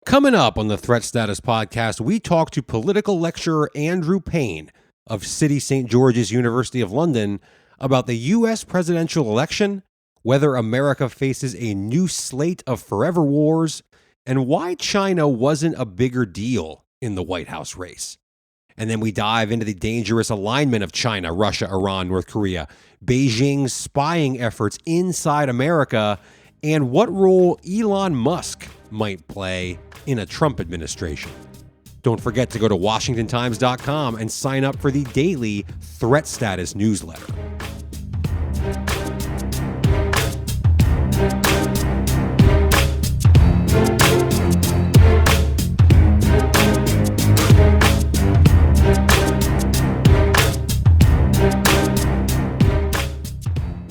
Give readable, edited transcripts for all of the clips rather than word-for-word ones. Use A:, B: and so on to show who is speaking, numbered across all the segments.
A: Coming up on the Threat Status Podcast, we talk to political lecturer Andrew Payne of City St. George's University of London about the U.S. presidential election, whether America faces a new slate of forever wars, and why China wasn't a bigger deal in the White House race. And then we dive into the dangerous alignment of China, Russia, Iran, North Korea, Beijing's spying efforts inside America, and what role Elon Musk might play in a Trump administration. Don't forget to go to WashingtonTimes.com and sign up for the daily Threat Status newsletter.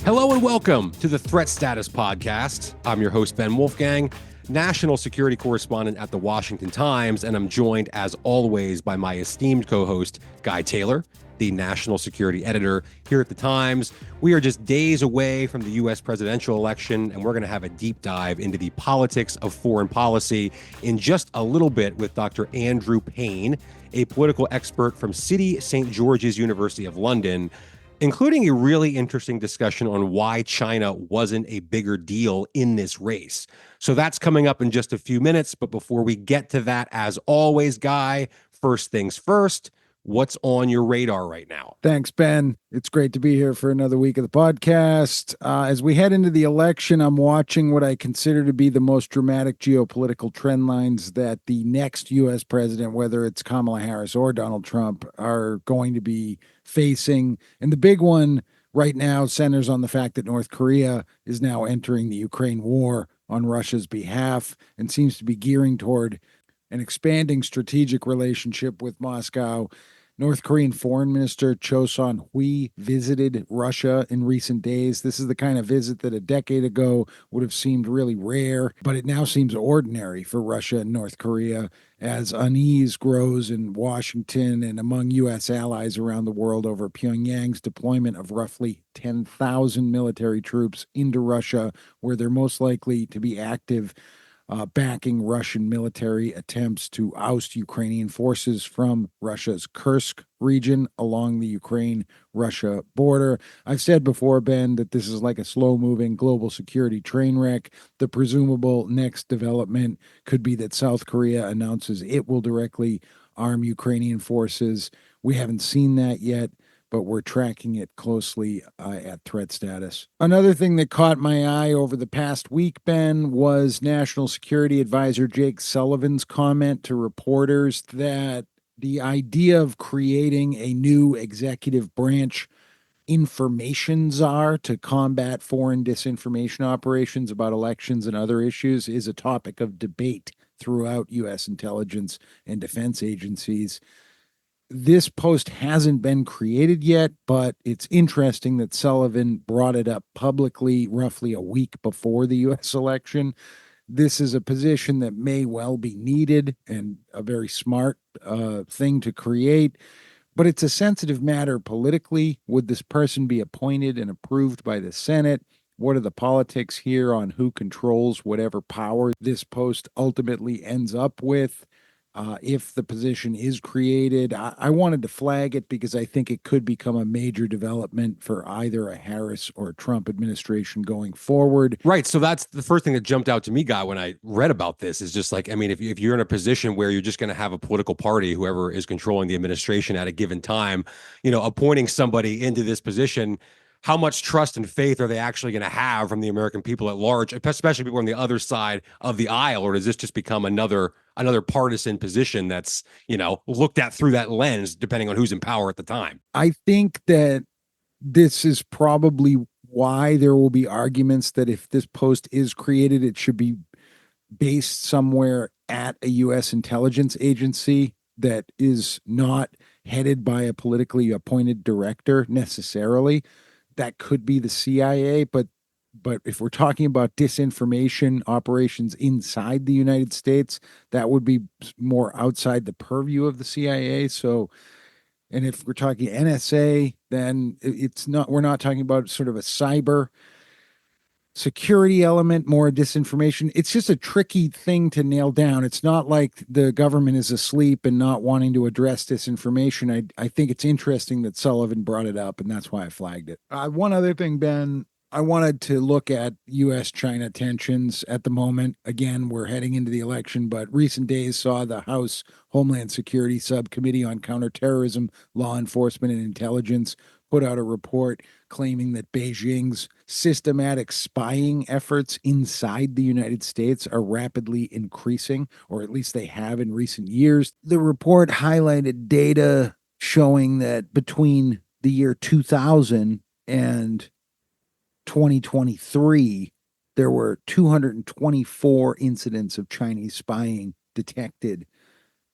A: Hello and welcome to the Threat Status Podcast. I'm your host, Ben Wolfgang, national security correspondent at the Washington Times, and I'm joined, as always, by my esteemed co-host, Guy Taylor, the national security editor here at the Times. We are just days away from the U.S. presidential election, and we're going to have a deep dive into the politics of foreign policy in just a little bit with Dr. Andrew Payne, a political expert from City St. George's University of London, including a really interesting discussion on why China wasn't a bigger deal in this race. So that's coming up in just a few minutes. But before we get to that, as always, Guy, first things first, what's on your radar right now?
B: Thanks, Ben. It's great to be here for another week of the podcast. As we head into the election, I'm watching what I consider to be the most dramatic geopolitical trend lines that the next U.S. president, whether it's Kamala Harris or Donald Trump, are going to be facing. And the big one right now centers on the fact that North Korea is now entering the Ukraine war on Russia's behalf and seems to be gearing toward an expanding strategic relationship with Moscow. North Korean Foreign Minister Cho Son-hui visited Russia in recent days. This is the kind of visit that a decade ago would have seemed really rare, but it now seems ordinary for Russia and North Korea as unease grows in Washington and among U.S. allies around the world over Pyongyang's deployment of roughly 10,000 military troops into Russia, where they're most likely to be active backing Russian military attempts to oust Ukrainian forces from Russia's Kursk region along the Ukraine-Russia border. I've said before, Ben, that this is like a slow-moving global security train wreck. The presumable next development could be that South Korea announces it will directly arm Ukrainian forces. We haven't seen that yet, but we're tracking it closely at Threat Status. Another thing that caught my eye over the past week, Ben, was National Security Advisor Jake Sullivan's comment to reporters that the idea of creating a new executive branch information czar to combat foreign disinformation operations about elections and other issues is a topic of debate throughout U.S. intelligence and defense agencies. This post hasn't been created yet, but it's interesting that Sullivan brought it up publicly roughly a week before the U.S. election. This is a position that may well be needed and a very smart thing to create, but it's a sensitive matter politically. Would this person be appointed and approved by the Senate? What are the politics here on who controls whatever power this post ultimately ends up with? If the position is created, I wanted to flag it because I think it could become a major development for either a Harris or a Trump administration going forward.
A: Right. So that's the first thing that jumped out to me, Guy, when I read about this is just like, I mean, if you're in a position where you're just going to have a political party, whoever is controlling the administration at a given time, appointing somebody into this position, how much trust and faith are they actually going to have from the American people at large, especially people on the other side of the aisle? Or does this just become another partisan position that's, looked at through that lens, depending on who's in power at the time?
B: I think that this is probably why there will be arguments that if this post is created, it should be based somewhere at a U.S. intelligence agency that is not headed by a politically appointed director necessarily. That could be the CIA, but if we're talking about disinformation operations inside the United States, that would be more outside the purview of the CIA. So, and if we're talking NSA, then it's not. We're not talking about sort of a cyber security element, more disinformation. It's just a tricky thing to nail down. It's not like the government is asleep and not wanting to address disinformation. I think it's interesting that Sullivan brought it up, and that's why I flagged it. One other thing, Ben, I wanted to look at U.S. China tensions at the moment. Again, we're heading into the election, but recent days saw the House Homeland Security Subcommittee on Counterterrorism, Law Enforcement, and Intelligence put out a report claiming that Beijing's systematic spying efforts inside the United States are rapidly increasing, or at least they have in recent years. The report highlighted data showing that between the year 2000 and 2023, there were 224 incidents of Chinese spying detected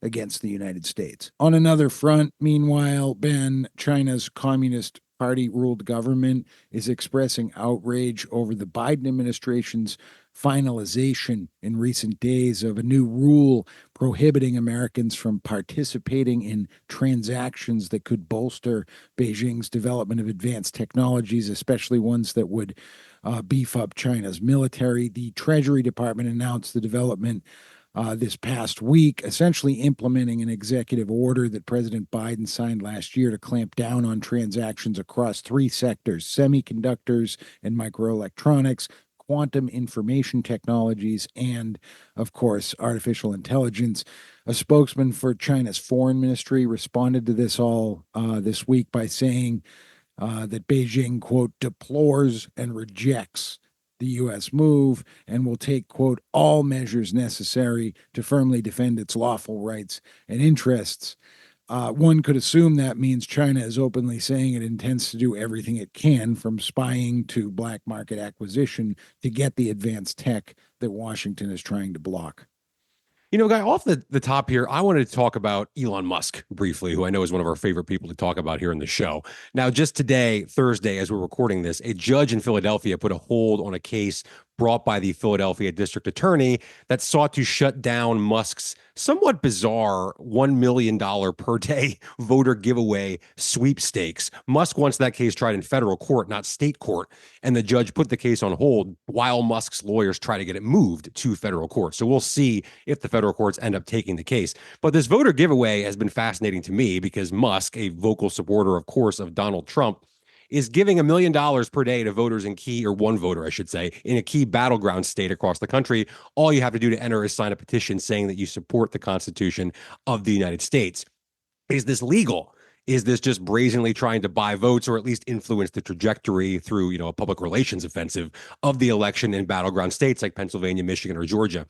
B: against the United States. On another front, meanwhile, Ben, China's Communist Party ruled government is expressing outrage over the Biden administration's finalization in recent days of a new rule prohibiting Americans from participating in transactions that could bolster Beijing's development of advanced technologies, especially ones that would beef up China's military. The Treasury Department announced the development this past week, essentially implementing an executive order that President Biden signed last year to clamp down on transactions across three sectors: semiconductors and microelectronics, quantum information technologies, and, of course, artificial intelligence. A spokesman for China's foreign ministry responded to this all this week by saying that Beijing, quote, deplores and rejects the U.S. move and will take, quote, all measures necessary to firmly defend its lawful rights and interests. One could assume that means China is openly saying it intends to do everything it can, from spying to black market acquisition, to get the advanced tech that Washington is trying to block.
A: Guy, off the top here, I wanted to talk about Elon Musk briefly, who I know is one of our favorite people to talk about here in the show. Now, just today, Thursday, as we're recording this, a judge in Philadelphia put a hold on a case brought by the Philadelphia district attorney that sought to shut down Musk's somewhat bizarre $1 million per day voter giveaway sweepstakes. Musk wants that case tried in federal court, not state court, and the judge put the case on hold while Musk's lawyers try to get it moved to federal court. So we'll see if the federal courts end up taking the case. But this voter giveaway has been fascinating to me because Musk, a vocal supporter, of course, of Donald Trump, is giving $1 million per day to voters in key, or one voter, I should say, in a key battleground state across the country. All you have to do to enter is sign a petition saying that you support the Constitution of the United States. Is this legal? Is this just brazenly trying to buy votes, or at least influence the trajectory through, a public relations offensive of the election in battleground states like Pennsylvania, Michigan, or Georgia?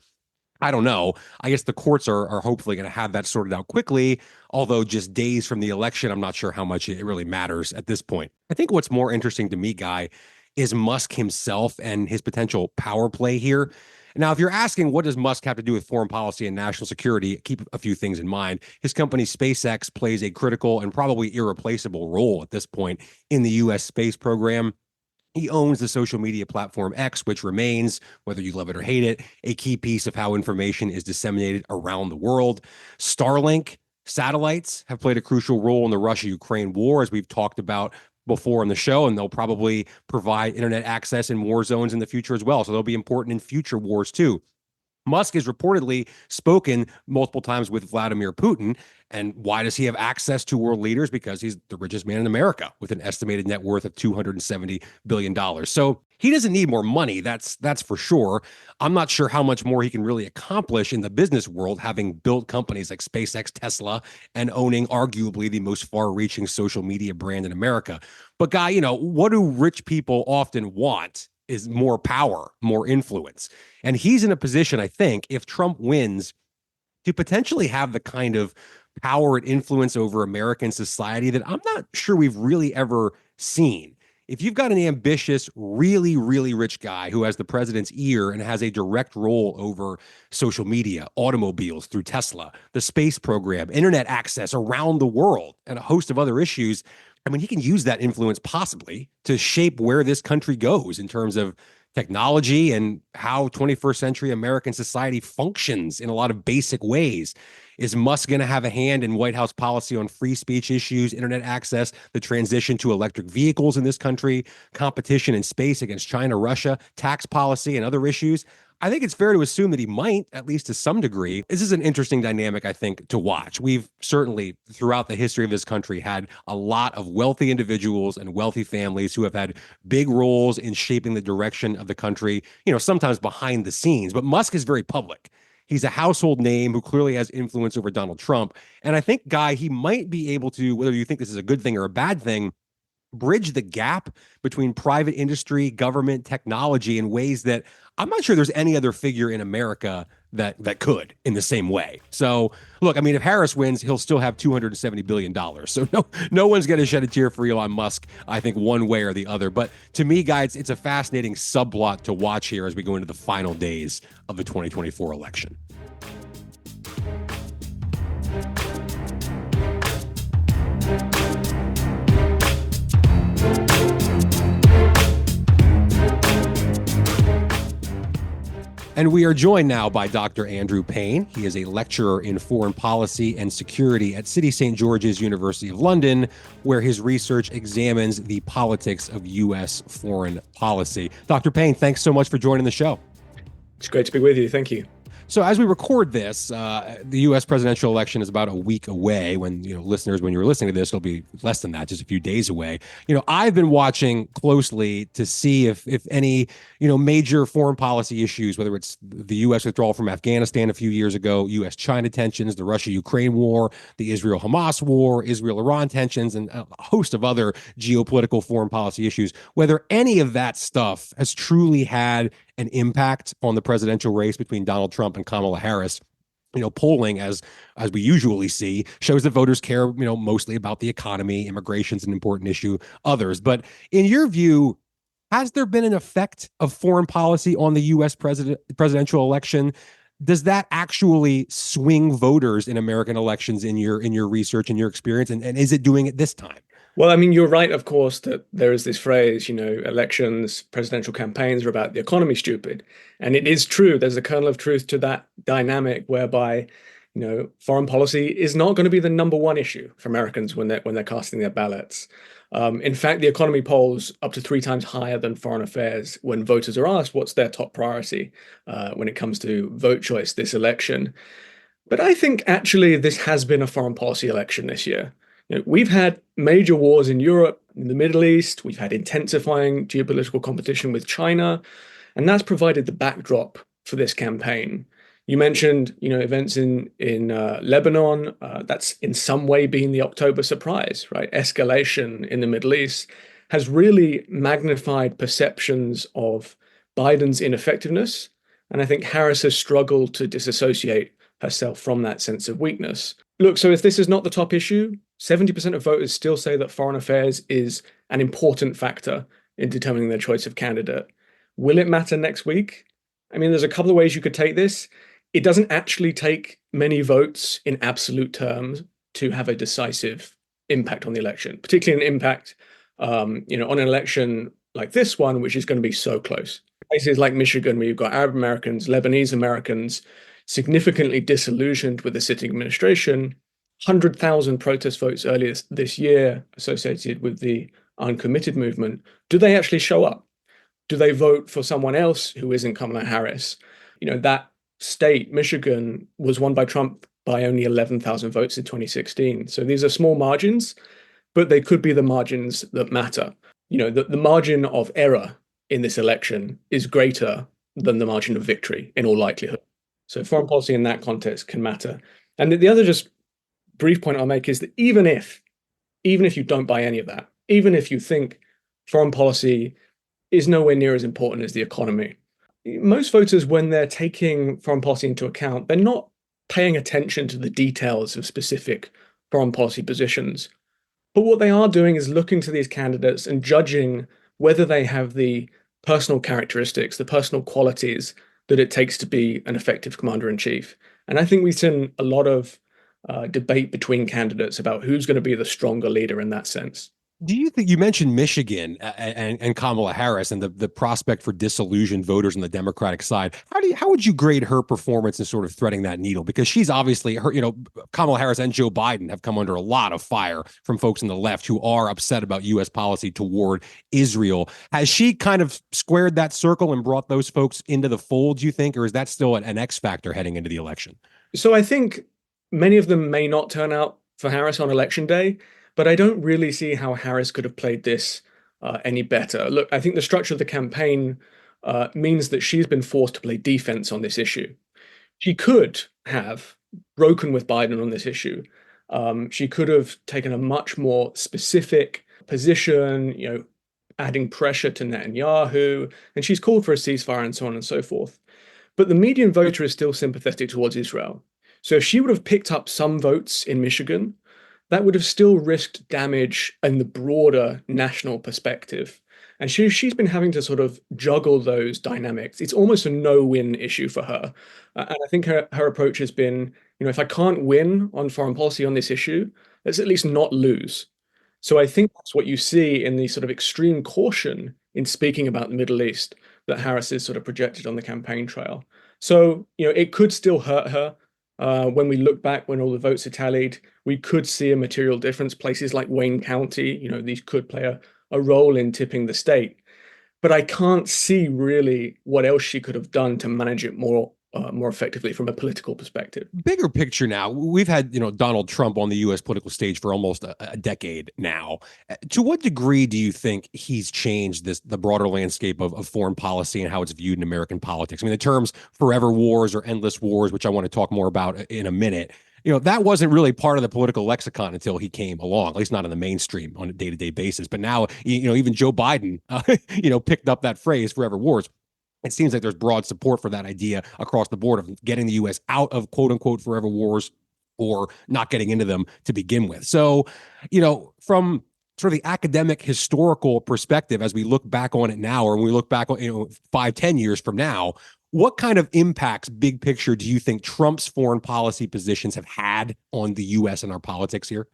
A: I don't know. I guess the courts are hopefully going to have that sorted out quickly, although just days from the election, I'm not sure how much it really matters at this point. I think what's more interesting to me, Guy, is Musk himself and his potential power play here. Now, if you're asking what does Musk have to do with foreign policy and national security, keep a few things in mind. His company SpaceX plays a critical and probably irreplaceable role at this point in the U.S. space program. He owns the social media platform X, which remains, whether you love it or hate it, a key piece of how information is disseminated around the world. Starlink satellites have played a crucial role in the Russia-Ukraine war, as we've talked about before on the show, and they'll probably provide internet access in war zones in the future as well. So they'll be important in future wars too. Musk has reportedly spoken multiple times with Vladimir Putin. And why does he have access to world leaders? Because he's the richest man in America with an estimated net worth of $270 billion. So he doesn't need more money. That's for sure. I'm not sure how much more he can really accomplish in the business world, having built companies like SpaceX, Tesla, and owning arguably the most far-reaching social media brand in America. But Guy, what do rich people often want is more power, more influence. And he's in a position, I think, if Trump wins, to potentially have the kind of power and influence over American society that I'm not sure we've really ever seen. If you've got an ambitious, really, really rich guy who has the president's ear and has a direct role over social media, automobiles through Tesla, the space program, internet access around the world, and a host of other issues, I mean, he can use that influence possibly to shape where this country goes in terms of technology and how 21st century American society functions in a lot of basic ways. Is Musk going to have a hand in White House policy on free speech issues, internet access, the transition to electric vehicles in this country, competition in space against China, Russia, tax policy, and other issues? I think it's fair to assume that he might, at least to some degree. This is an interesting dynamic, I think, to watch. We've certainly, throughout the history of this country, had a lot of wealthy individuals and wealthy families who have had big roles in shaping the direction of the country, sometimes behind the scenes. But Musk is very public. He's a household name who clearly has influence over Donald Trump. And I think, Guy, he might be able to, whether you think this is a good thing or a bad thing, bridge the gap between private industry, government, technology in ways that I'm not sure there's any other figure in America that could in the same way. So, look, I mean, if Harris wins, he'll still have $270 billion. So no one's going to shed a tear for Elon Musk, I think, one way or the other. But to me, guys, it's a fascinating subplot to watch here as we go into the final days of the 2024 election. And we are joined now by Dr. Andrew Payne. He is a lecturer in foreign policy and security at City St. George's, University of London, where his research examines the politics of U.S. foreign policy. Dr. Payne, thanks so much for joining the show.
C: It's great to be with you. Thank you.
A: So as we record this, the U.S. presidential election is about a week away. When listeners, when you're listening to this, it'll be less than that, just a few days away. I've been watching closely to see if any major foreign policy issues, whether it's the U.S. withdrawal from Afghanistan a few years ago, U.S.-China tensions, the Russia-Ukraine war, the Israel-Hamas war, Israel-Iran tensions, and a host of other geopolitical foreign policy issues, whether any of that stuff has truly had an impact on the presidential race between Donald Trump and Kamala Harris. Polling, as we usually see, shows that voters care, mostly about the economy. Immigration's an important issue, others. But in your view, has there been an effect of foreign policy on the U.S. presidential election? Does that actually swing voters in American elections in your research and your experience? And is it doing it this time?
C: Well, I mean, you're right, of course, that there is this phrase, elections, presidential campaigns are about the economy, stupid. And it is true. There's a kernel of truth to that dynamic whereby, foreign policy is not going to be the number one issue for Americans when they're casting their ballots. In fact, the economy polls up to 3 times higher than foreign affairs when voters are asked what's their top priority when it comes to vote choice this election. But I think actually this has been a foreign policy election this year. We've had major wars in Europe, in the Middle East. We've had intensifying geopolitical competition with China, and that's provided the backdrop for this campaign. You mentioned, events in Lebanon. That's in some way been the October surprise, right? Escalation in the Middle East has really magnified perceptions of Biden's ineffectiveness, and I think Harris has struggled to disassociate herself from that sense of weakness. Look, so if this is not the top issue, 70% of voters still say that foreign affairs is an important factor in determining their choice of candidate. Will it matter next week? I mean, there's a couple of ways you could take this. It doesn't actually take many votes in absolute terms to have a decisive impact on the election, particularly an impact, on an election like this one, which is going to be so close. Places like Michigan, where you've got Arab Americans, Lebanese Americans, significantly disillusioned with the sitting administration, 100,000 protest votes earlier this year associated with the uncommitted movement. Do they actually show up? Do they vote for someone else who isn't Kamala Harris? That state, Michigan, was won by Trump by only 11,000 votes in 2016. So these are small margins, but they could be the margins that matter. The margin of error in this election is greater than the margin of victory in all likelihood. So foreign policy in that context can matter. And the other just brief point I'll make is that even if you don't buy any of that, even if you think foreign policy is nowhere near as important as the economy, most voters, when they're taking foreign policy into account, they're not paying attention to the details of specific foreign policy positions. But what they are doing is looking to these candidates and judging whether they have the personal characteristics, the personal qualities that it takes to be an effective commander-in-chief. And I think we've seen a lot of debate between candidates about who's going to be the stronger leader in that sense.
A: Do you think you mentioned Michigan and Kamala Harris and the prospect for disillusioned voters on the Democratic side? How would you grade her performance in sort of threading that needle? Because she's obviously Kamala Harris and Joe Biden have come under a lot of fire from folks on the left who are upset about U.S. policy toward Israel. Has she kind of squared that circle and brought those folks into the fold, do you think, or is that still an X factor heading into the election?
C: So I think many of them may not turn out for Harris on election day, but I don't really see how Harris could have played this any better. Look, I think the structure of the campaign means that she's been forced to play defense on this issue. She could have broken with Biden on this issue. She could have taken a much more specific position, adding pressure to Netanyahu, and she's called for a ceasefire and so on and so forth. But the median voter is still sympathetic towards Israel. So if she would have picked up some votes in Michigan, that would have still risked damage in the broader national perspective. And she's been having to sort of juggle those dynamics. It's almost a no-win issue for her. And I think her approach has been, if I can't win on foreign policy on this issue, let's at least not lose. So I think that's what you see in the sort of extreme caution in speaking about the Middle East that Harris is sort of projected on the campaign trail. So, it could still hurt her. When we look back, when all the votes are tallied, we could see a material difference. Places like Wayne County, these could play a role in tipping the state. But I can't see really what else she could have done to manage it more effectively from a political perspective.
A: Bigger picture now, we've had Donald Trump on the U.S. political stage for almost a decade now. To what degree do you think he's changed the broader landscape of foreign policy and how it's viewed in American politics? I mean, the terms forever wars or endless wars, which I want to talk more about in a minute, that wasn't really part of the political lexicon until he came along, at least not in the mainstream on a day-to-day basis. But now, even Joe Biden, picked up that phrase, forever wars. It seems like there's broad support for that idea across the board of getting the U.S. out of quote unquote forever wars or not getting into them to begin with. So, from sort of the academic historical perspective, as we look back on it now, or when we look back on, 5-10 years from now, what kind of impacts, big picture, do you think Trump's foreign policy positions have had on the U.S. and our politics here?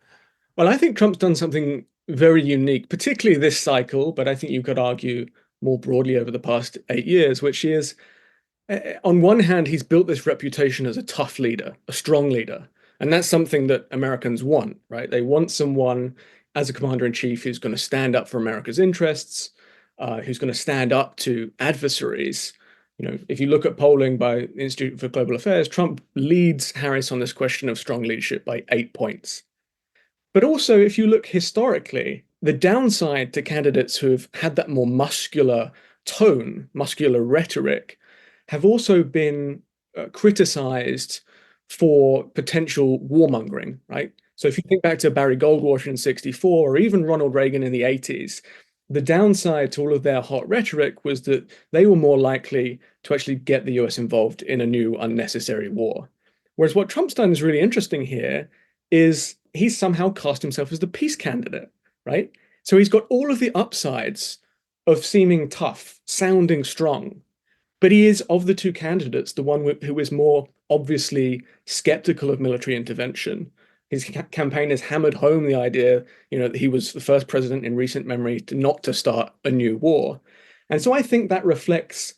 C: Well, I think Trump's done something very unique, particularly this cycle, but I think you could argue more broadly over the past 8 years, which is, on one hand, he's built this reputation as a tough leader, a strong leader. And that's something that Americans want, right? They want someone as a commander-in-chief who's going to stand up for America's interests, who's going to stand up to adversaries. If you look at polling by the Institute for Global Affairs, Trump leads Harris on this question of strong leadership by 8 points. But also, if you look historically, the downside to candidates who have had that more muscular tone, muscular rhetoric, have also been criticized for potential warmongering, right? So if you think back to Barry Goldwater in '64, or even Ronald Reagan in the '80s, the downside to all of their hot rhetoric was that they were more likely to actually get the US involved in a new unnecessary war. Whereas what Trump's done is really interesting here is he's somehow cast himself as the peace candidate, right? So he's got all of the upsides of seeming tough, sounding strong, but he is, of the two candidates, the one who is more obviously skeptical of military intervention. His campaign has hammered home the idea, that he was the first president in recent memory not to start a new war. And so I think that reflects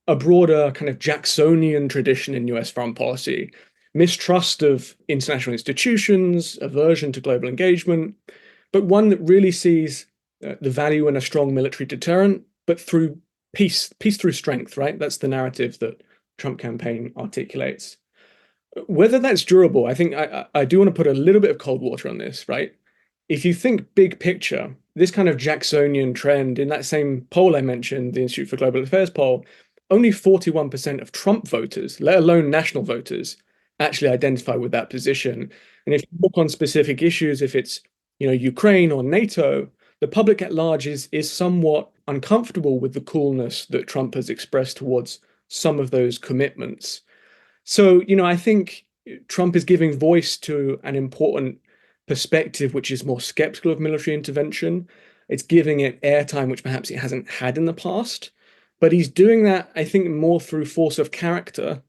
C: a broader kind of Jacksonian tradition in US foreign policy, mistrust of international institutions, aversion to global engagement, but one that really sees the value in a strong military deterrent, but through peace through strength, right? That's the narrative that Trump campaign articulates. Whether that's durable, I think I do want to put a little bit of cold water on this, right? If you think big picture, this kind of Jacksonian trend in that same poll I mentioned, the Institute for Global Affairs poll, only 41% of Trump voters, let alone national voters, actually identify with that position. And if you look on specific issues, if it's Ukraine or NATO, the public at large is somewhat uncomfortable with the coolness that Trump has expressed towards some of those commitments. So, I think Trump is giving voice to an important perspective, which is more skeptical of military intervention. It's giving it airtime, which perhaps it hasn't had in the past. But he's doing that, I think, more through force of character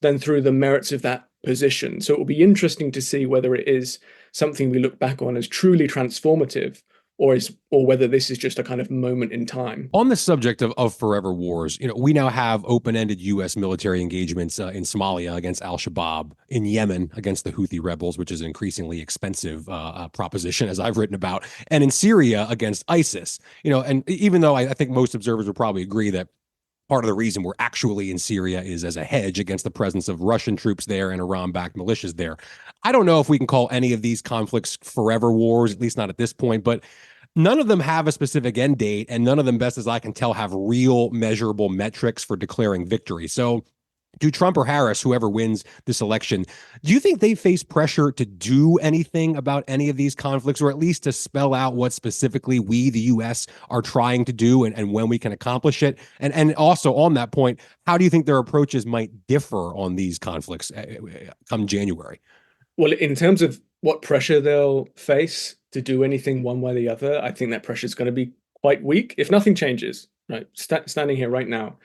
C: than through the merits of that position. So it will be interesting to see whether it is something we look back on as truly transformative, or whether this is just a kind of moment in time.
A: On the subject of forever wars, we now have open-ended U.S. military engagements in Somalia against al-Shabaab, in Yemen against the Houthi rebels, which is an increasingly expensive proposition, as I've written about, and in Syria against ISIS. And even though I think most observers would probably agree that part of the reason we're actually in Syria is as a hedge against the presence of Russian troops there and Iran-backed militias there. I don't know if we can call any of these conflicts forever wars, at least not at this point, but none of them have a specific end date, and none of them, best as I can tell, have real measurable metrics for declaring victory. So do Trump or Harris, whoever wins this election, do you think they face pressure to do anything about any of these conflicts, or at least to spell out what specifically we, the U.S., are trying to do and when we can accomplish it? And also on that point, how do you think their approaches might differ on these conflicts come January?
C: Well, in terms of what pressure they'll face to do anything one way or the other, I think that pressure is going to be quite weak if nothing changes, right? Standing here right now,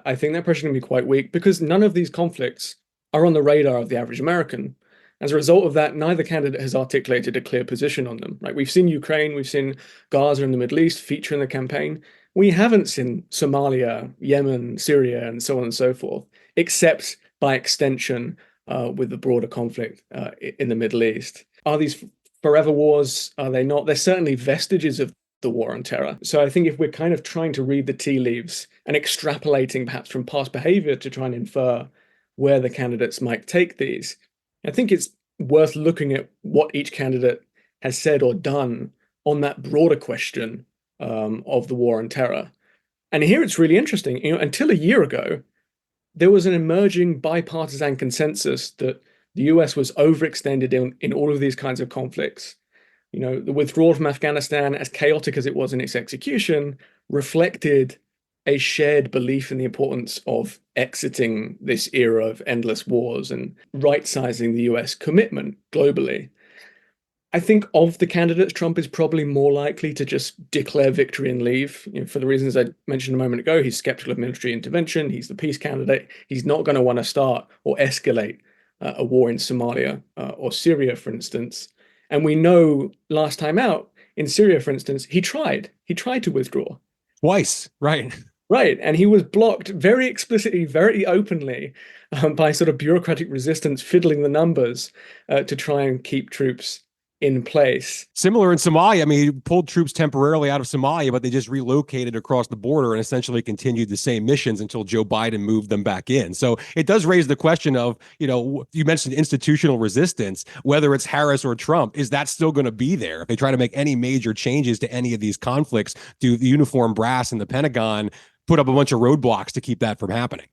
C: I think that pressure is going to be quite weak because none of these conflicts are on the radar of the average American. As a result of that, neither candidate has articulated a clear position on them. Right? We've seen Ukraine, we've seen Gaza and the Middle East feature in the campaign. We haven't seen Somalia, Yemen, Syria, and so on and so forth, except by extension with the broader conflict in the Middle East. Are these forever wars? Are they not? They're certainly vestiges of the war on terror. So I think if we're kind of trying to read the tea leaves and extrapolating perhaps from past behavior to try and infer where the candidates might take these, I think it's worth looking at what each candidate has said or done on that broader question of the war on terror. And here it's really interesting. Until a year ago, there was an emerging bipartisan consensus that the US was overextended in all of these kinds of conflicts. The withdrawal from Afghanistan, as chaotic as it was in its execution, reflected a shared belief in the importance of exiting this era of endless wars and right-sizing the US commitment globally. I think of the candidates, Trump is probably more likely to just declare victory and leave. For the reasons I mentioned a moment ago, he's skeptical of military intervention. He's the peace candidate. He's not going to want to start or escalate a war in Somalia or Syria, for instance. And we know last time out in Syria, for instance, he tried to withdraw.
A: Twice, right.
C: Right. And he was blocked very explicitly, very openly by sort of bureaucratic resistance, fiddling the numbers to try and keep troops in place.
A: Similar in Somalia. I mean, he pulled troops temporarily out of Somalia, but they just relocated across the border and essentially continued the same missions until Joe Biden moved them back in. So it does raise the question of, you mentioned institutional resistance, whether it's Harris or Trump, is that still going to be there? If they try to make any major changes to any of these conflicts, do the uniform brass and the Pentagon put up a bunch of roadblocks to keep that from happening?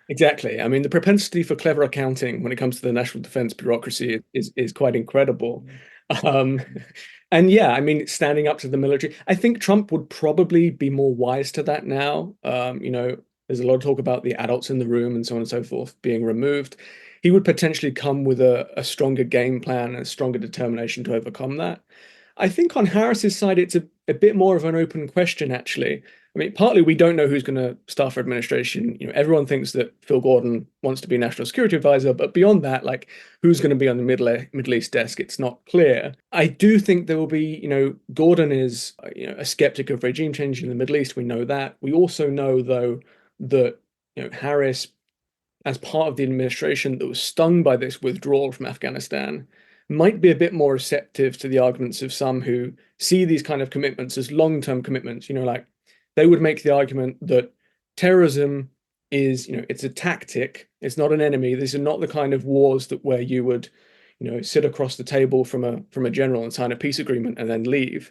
C: Exactly. I mean, the propensity for clever accounting when it comes to the national defense bureaucracy is quite incredible. And yeah, I mean, standing up to the military, I think Trump would probably be more wise to that now. There's a lot of talk about the adults in the room and so on and so forth being removed. He would potentially come with a stronger game plan and a stronger determination to overcome that. I think on Harris's side, it's a bit more of an open question, actually. I mean, partly we don't know who's going to staff her administration. Everyone thinks that Phil Gordon wants to be national security advisor, but beyond that, like who's going to be on the Middle East desk, it's not clear. I do think there will be, Gordon is, a skeptic of regime change in the Middle East. We know that. We also know, though, that Harris, as part of the administration that was stung by this withdrawal from Afghanistan, might be a bit more receptive to the arguments of some who see these kind of commitments as long-term commitments. Like they would make the argument that terrorism is, it's a tactic. It's not an enemy. These are not the kind of wars where you would, sit across the table from a general and sign a peace agreement and then leave.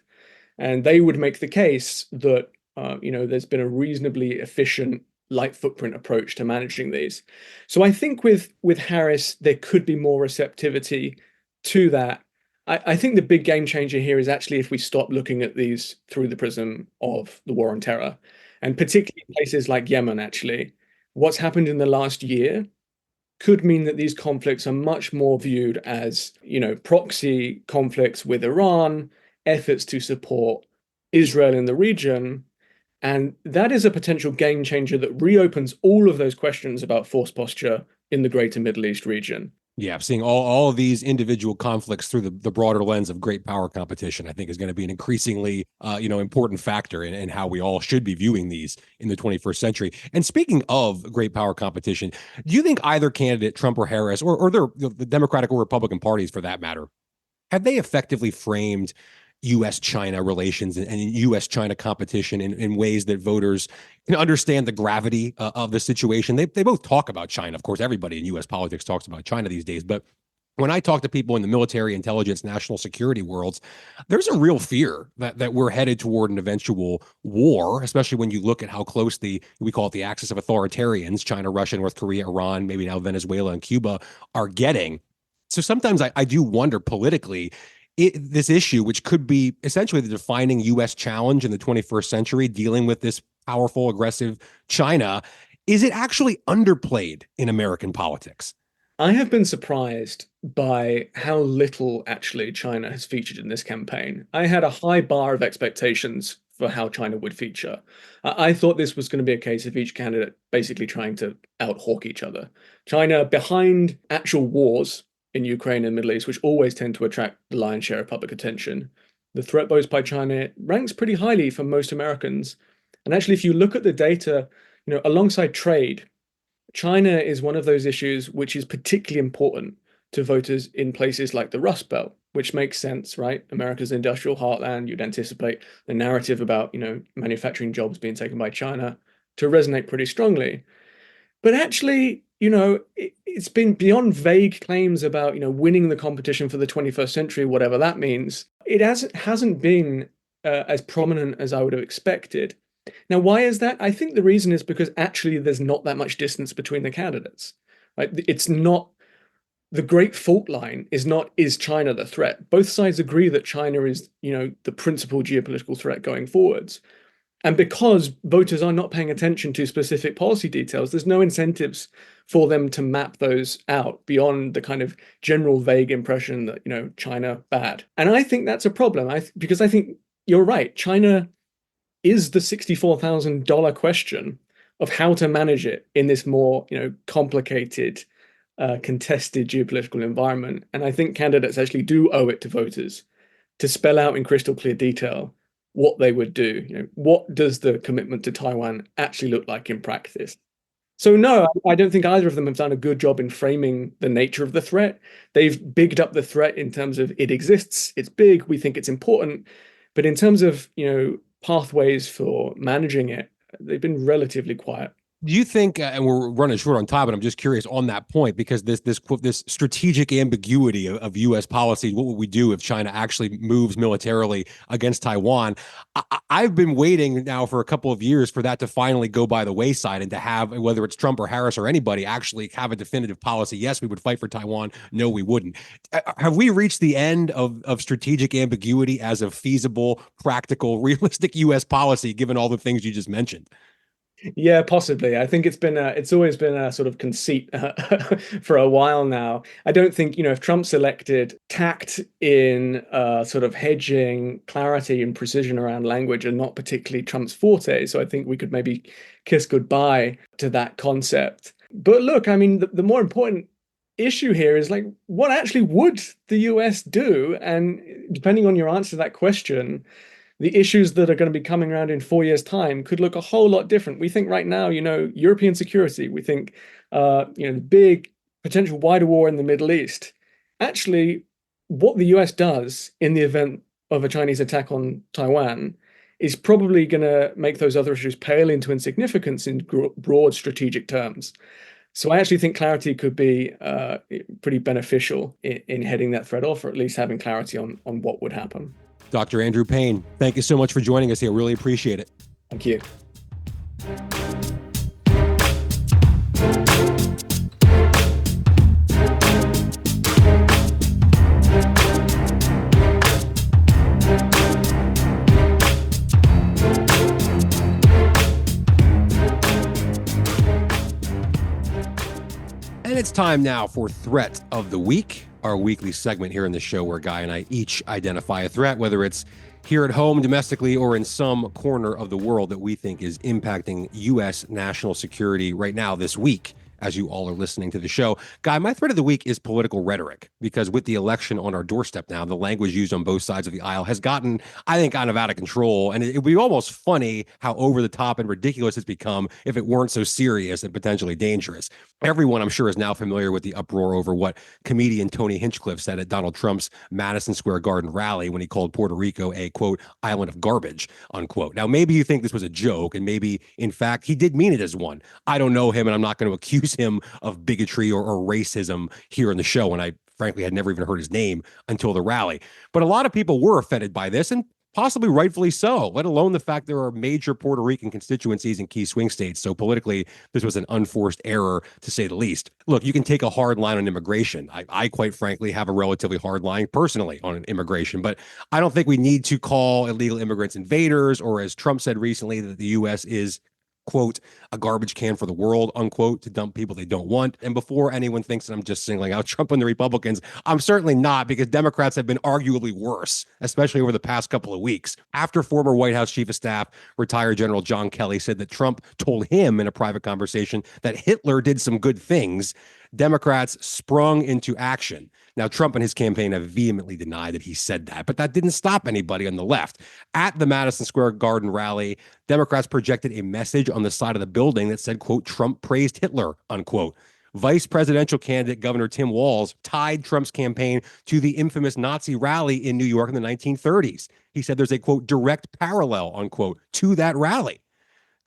C: And they would make the case that, there's been a reasonably efficient light footprint approach to managing these. So I think with Harris, there could be more receptivity to that. I think the big game changer here is actually if we stop looking at these through the prism of the war on terror, and particularly places like Yemen, actually, what's happened in the last year could mean that these conflicts are much more viewed as, proxy conflicts with Iran, efforts to support Israel in the region. And that is a potential game changer that reopens all of those questions about force posture in the greater Middle East region.
A: Yeah, seeing all of these individual conflicts through the broader lens of great power competition, I think, is going to be an increasingly, important factor in how we all should be viewing these in the 21st century. And speaking of great power competition, do you think either candidate, Trump or Harris, or the Democratic or Republican parties for that matter, have they effectively framed U.S.-China relations and U.S.-China competition in ways that voters can understand the gravity of the situation? They both talk about China. Of course, everybody in U.S. politics talks about China these days. But when I talk to people in the military, intelligence, national security worlds, there's a real fear that we're headed toward an eventual war, especially when you look at how close we call it the axis of authoritarians, China, Russia, North Korea, Iran, maybe now Venezuela and Cuba, are getting. So sometimes I do wonder politically, this issue, which could be essentially the defining U.S. challenge in the 21st century, dealing with this powerful, aggressive China, is it actually underplayed in American politics?
C: I have been surprised by how little actually China has featured in this campaign. I had a high bar of expectations for how China would feature. I thought this was going to be a case of each candidate basically trying to out-hawk each other. China behind actual wars in Ukraine and the Middle East, which always tend to attract the lion's share of public attention. The threat posed by China ranks pretty highly for most Americans. And actually, if you look at the data, alongside trade, China is one of those issues which is particularly important to voters in places like the Rust Belt, which makes sense, right? America's industrial heartland. You'd anticipate the narrative about, manufacturing jobs being taken by China to resonate pretty strongly. But actually, it's been beyond vague claims about, winning the competition for the 21st century, whatever that means. It hasn't been as prominent as I would have expected. Now, why is that? I think the reason is because actually there's not that much distance between the candidates. Right? It's not the great fault line is China the threat? Both sides agree that China is, the principal geopolitical threat going forwards. And because voters are not paying attention to specific policy details, there's no incentives for them to map those out beyond the kind of general vague impression that, China bad. And I think that's a problem because I think you're right. China is the $64,000 question of how to manage it in this more, complicated, contested geopolitical environment. And I think candidates actually do owe it to voters to spell out in crystal clear detail what they would do. What does the commitment to Taiwan actually look like in practice? So no, I don't think either of them have done a good job in framing the nature of the threat. They've bigged up the threat in terms of it exists, it's big, we think it's important. But in terms of, pathways for managing it, they've been relatively quiet.
A: Do you think, and we're running short on time, but I'm just curious on that point, because this strategic ambiguity of U.S. policy, what would we do if China actually moves militarily against Taiwan? I've been waiting now for a couple of years for that to finally go by the wayside and to have, whether it's Trump or Harris or anybody, actually have a definitive policy. Yes, we would fight for Taiwan. No, we wouldn't. Have we reached the end of strategic ambiguity as a feasible, practical, realistic U.S. policy, given all the things you just mentioned?
C: Yeah, possibly. I think it's always been a sort of conceit for a while now. I don't think, if Trump's elected, tact in sort of hedging, clarity and precision around language are not particularly Trump's forte. So I think we could maybe kiss goodbye to that concept. But look, I mean, the more important issue here is like, what actually would the US do? And depending on your answer to that question, the issues that are going to be coming around in 4 years' time could look a whole lot different. We think right now, European security, we think, big potential wider war in the Middle East. Actually, what the US does in the event of a Chinese attack on Taiwan is probably going to make those other issues pale into insignificance in broad strategic terms. So I actually think clarity could be pretty beneficial in heading that threat off, or at least having clarity on what would happen.
A: Dr. Andrew Payne, thank you so much for joining us here. Really appreciate it.
C: Thank you.
A: And it's time now for Threat of the Week, our weekly segment here in the show where Guy and I each identify a threat, whether it's here at home, domestically, or in some corner of the world that we think is impacting U.S. national security right now this week as you all are listening to the show. Guy, my thread of the week is political rhetoric, because with the election on our doorstep now, the language used on both sides of the aisle has gotten, I think, kind of out of control. And it would be almost funny how over the top and ridiculous it's become if it weren't so serious and potentially dangerous. Everyone, I'm sure, is now familiar with the uproar over what comedian Tony Hinchcliffe said at Donald Trump's Madison Square Garden rally when he called Puerto Rico a, quote, island of garbage, unquote. Now, maybe you think this was a joke, and maybe, in fact, he did mean it as one. I don't know him, and I'm not going to accuse him of bigotry or racism here in the show. And I frankly had never even heard his name until the rally. But a lot of people were offended by this, and possibly rightfully so, let alone the fact there are major Puerto Rican constituencies in key swing states. So politically, this was an unforced error, to say the least. Look, you can take a hard line on immigration. I quite frankly have a relatively hard line personally on immigration, but I don't think we need to call illegal immigrants invaders, or, as Trump said recently, that the U.S. is, quote, a garbage can for the world, unquote, to dump people they don't want. And before anyone thinks that I'm just singling out Trump and the Republicans, I'm certainly not, because Democrats have been arguably worse, especially over the past couple of weeks. After former White House Chief of Staff, retired General John Kelly, said that Trump told him in a private conversation that Hitler did some good things, Democrats sprung into action. Now, Trump and his campaign have vehemently denied that he said that, but that didn't stop anybody on the left. At the Madison Square Garden rally, Democrats projected a message on the side of the building that said, quote, Trump praised Hitler, unquote. Vice presidential candidate Governor Tim Walz tied Trump's campaign to the infamous Nazi rally in New York in the 1930s. He said there's a, quote, direct parallel, unquote, to that rally.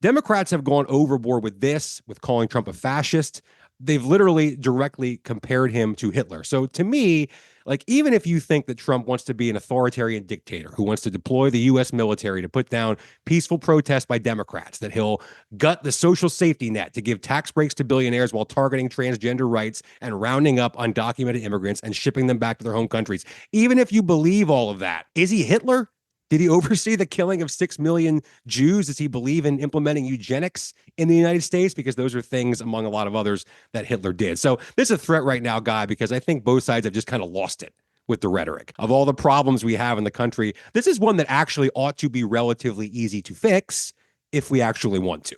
A: Democrats have gone overboard with this, with calling Trump a fascist. They've literally directly compared him to Hitler. So to me, like, even if you think that Trump wants to be an authoritarian dictator who wants to deploy the U.S. military to put down peaceful protests by Democrats, that he'll gut the social safety net to give tax breaks to billionaires while targeting transgender rights and rounding up undocumented immigrants and shipping them back to their home countries, even if you believe all of that, is he Hitler? Did he oversee the killing of 6 million Jews? Does he believe in implementing eugenics in the United States? Because those are things, among a lot of others, that Hitler did. So this is a threat right now, Guy, because I think both sides have just kind of lost it with the rhetoric. Of all the problems we have in the country, this is one that actually ought to be relatively easy to fix if we actually want to.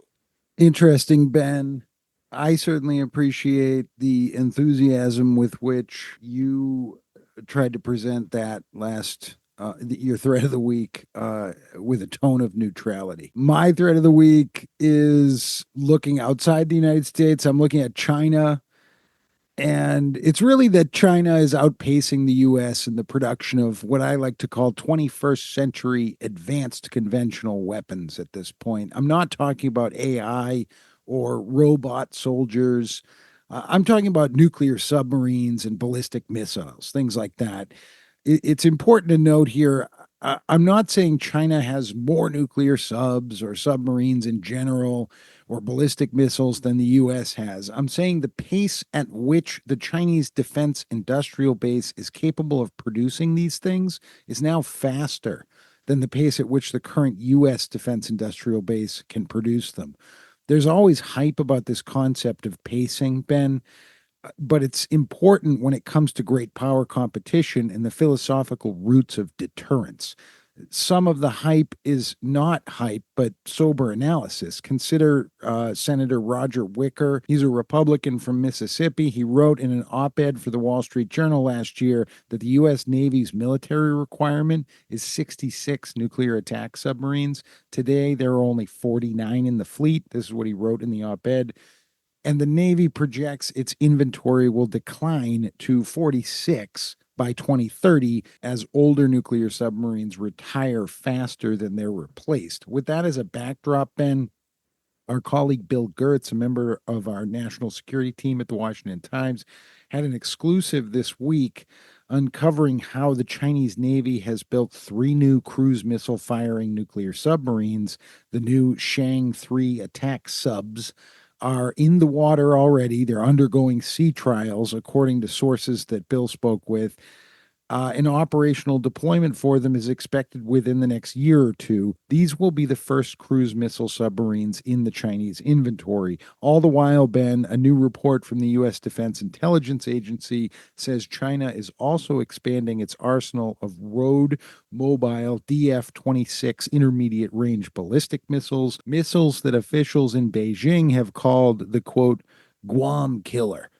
B: Interesting, Ben. I certainly appreciate the enthusiasm with which you tried to present that last your thread of the week with a tone of neutrality. My thread of the week is looking outside the United States. I'm looking at China, and it's really that China is outpacing the U.S. in the production of what I like to call 21st century advanced conventional weapons at this point. I'm not talking about AI or robot soldiers. I'm talking about nuclear submarines and ballistic missiles, things like that. It's important to note here, I'm not saying China has more nuclear subs or submarines in general or ballistic missiles than the U.S. has. I'm saying the pace at which the Chinese defense industrial base is capable of producing these things is now faster than the pace at which the current U.S. defense industrial base can produce them. There's always hype about this concept of pacing, Ben, but it's important when it comes to great power competition and the philosophical roots of deterrence. Some of the hype is not hype, but sober analysis. Consider Senator Roger Wicker. He's a Republican from Mississippi. He wrote in an op-ed for the Wall Street Journal last year that the U.S. Navy's military requirement is 66 nuclear attack submarines. Today, there are only 49 in the fleet. This is what he wrote in the op-ed. And the Navy projects its inventory will decline to 46 by 2030 as older nuclear submarines retire faster than they're replaced. With that as a backdrop, Ben, our colleague Bill Gertz, a member of our national security team at the Washington Times, had an exclusive this week uncovering how the Chinese Navy has built 3 new cruise missile firing nuclear submarines. The new Shang 3 attack subs are in the water already. They're undergoing sea trials, according to sources that Bill spoke with. An operational deployment for them is expected within the next year or two. These will be the first cruise missile submarines in the Chinese inventory. All the while, Ben, a new report from the U.S. Defense Intelligence Agency says China is also expanding its arsenal of road mobile DF-26 intermediate range ballistic missiles, missiles that officials in Beijing have called the, quote, Guam killer,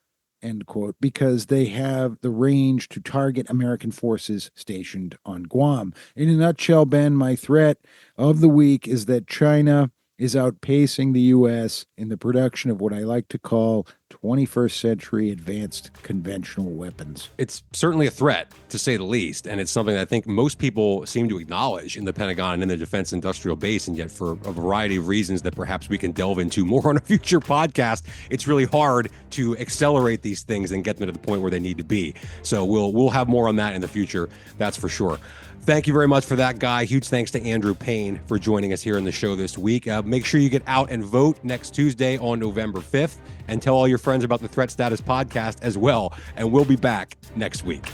B: end quote, because they have the range to target American forces stationed on Guam. In a nutshell, Ben, my threat of the week is that China is outpacing the U.S. in the production of what I like to call 21st century advanced conventional weapons.
A: It's certainly a threat, to say the least, and it's something that I think most people seem to acknowledge in the Pentagon and in the defense industrial base, and yet for a variety of reasons that perhaps we can delve into more on a future podcast, it's really hard to accelerate these things and get them to the point where they need to be. So we'll have more on that in the future, that's for sure. Thank you very much for that, Guy. Huge thanks to Andrew Payne for joining us here in the show this week. Make sure you get out and vote next Tuesday on November 5th, and tell all your friends about the Threat Status podcast as well. And we'll be back next week.